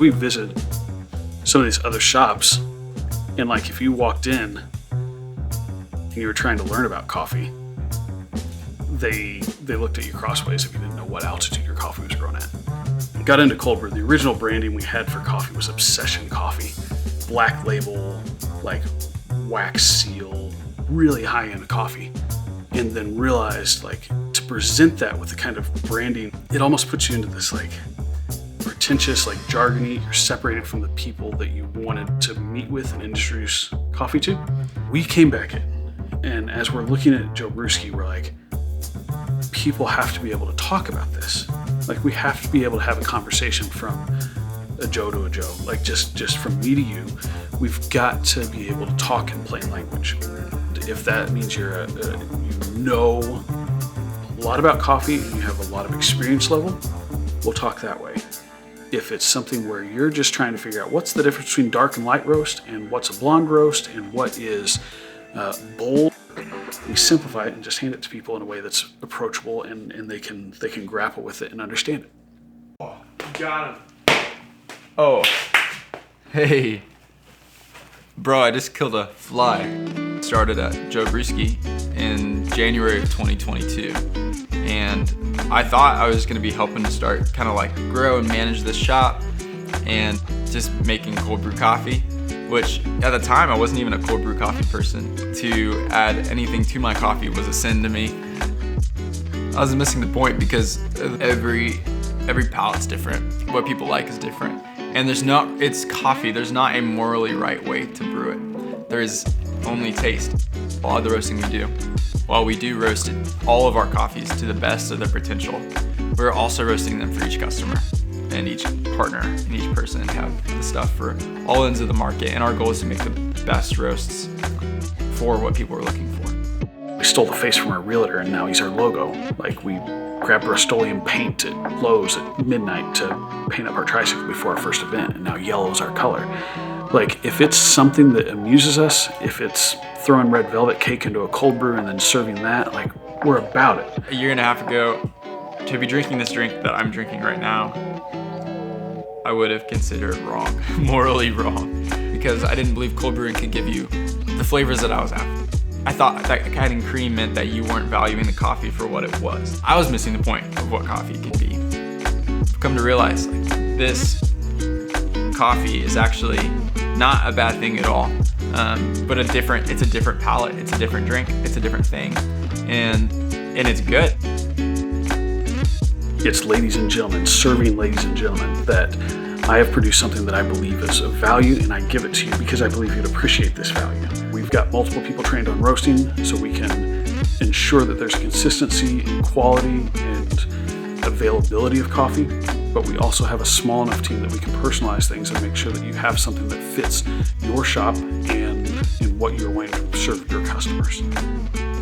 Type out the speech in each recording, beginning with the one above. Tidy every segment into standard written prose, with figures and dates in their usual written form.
We visited some of these other shops, and like if you walked in and you were trying to learn about coffee, they looked at you crossways if you didn't know what altitude your coffee was grown at. Got into cold brew. The original branding we had for coffee was Obsession Coffee. Black label, like wax seal, really high-end coffee. And then realized like to present that with the kind of branding, it almost puts you into this like pretentious, like jargony. You're separated from the people that you wanted to meet with and introduce coffee to. We came back in, and as we're looking at Joe Brewski, we're like, people have to be able to talk about this. Like we have to be able to have a conversation from a Joe to a Joe. Like just from me to you, we've got to be able to talk in plain language. If that means you know a lot about coffee and you have a lot of experience level, we'll talk that way. If it's something where you're just trying to figure out what's the difference between dark and light roast and what's a blonde roast and what is bold, we simplify it and just hand it to people in a way that's approachable and they can grapple with it and understand it. Oh, you got him. Oh, hey. Bro, I just killed a fly. Started at Joe Brewski in January of 2022. And I thought I was gonna be helping to start kind of like grow and manage this shop and just making cold brew coffee, which at the time I wasn't even a cold brew coffee person. To add anything to my coffee was a sin to me. I was missing the point because every palate's different. What people like is different. And it's coffee, there's not a morally right way to brew it. There is only taste. A lot of the roasting we do, while we do roast all of our coffees to the best of their potential, we're also roasting them for each customer and each partner and each person have the stuff for all ends of the market. And our goal is to make the best roasts for what people are looking for. We stole the face from our realtor and now he's our logo. Like we grabbed Rust-Oleum paint at Lowe's at midnight to paint up our tricycle before our first event, and now yellow's our color. Like if it's something that amuses us, if it's throwing red velvet cake into a cold brew and then serving that, like we're about it. A year and a half ago, to be drinking this drink that I'm drinking right now, I would have considered wrong, morally wrong, because I didn't believe cold brewing could give you the flavors that I was after. I thought that adding cream meant that you weren't valuing the coffee for what it was. I was missing the point of what coffee could be. I've come to realize like this coffee is actually not a bad thing at all, but it's a different palate, it's a different drink, it's a different thing, and it's good. It's ladies and gentlemen, serving ladies and gentlemen, that I have produced something that I believe is of value, and I give it to you because I believe you'd appreciate this value. We've got multiple people trained on roasting, so we can ensure that there's consistency and quality and availability of coffee, but we also have a small enough team that we can personalize things and make sure that you have something that fits your shop and what you're wanting to serve your customers.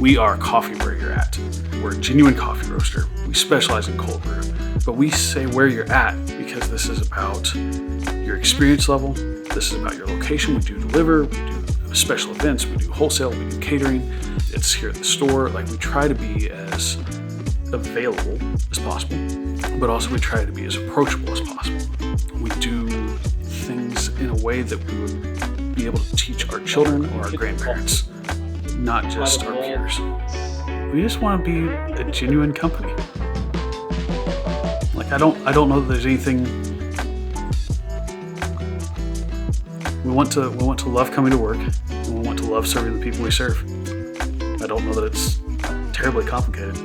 We are coffee where you're at. We're a genuine coffee roaster. We specialize in cold brew, but we say where you're at because this is about your experience level. This is about your location. We do deliver, we do special events, we do wholesale, we do catering. It's here at the store. Like we try to be as available as possible, but also we try to be as approachable as possible. We do things in a way that we would be able to teach our children or our grandparents, not just our peers. We just want to be a genuine company. Like I don't know that there's anything. We want to love coming to work, and we want to love serving the people we serve. I don't know that it's terribly complicated.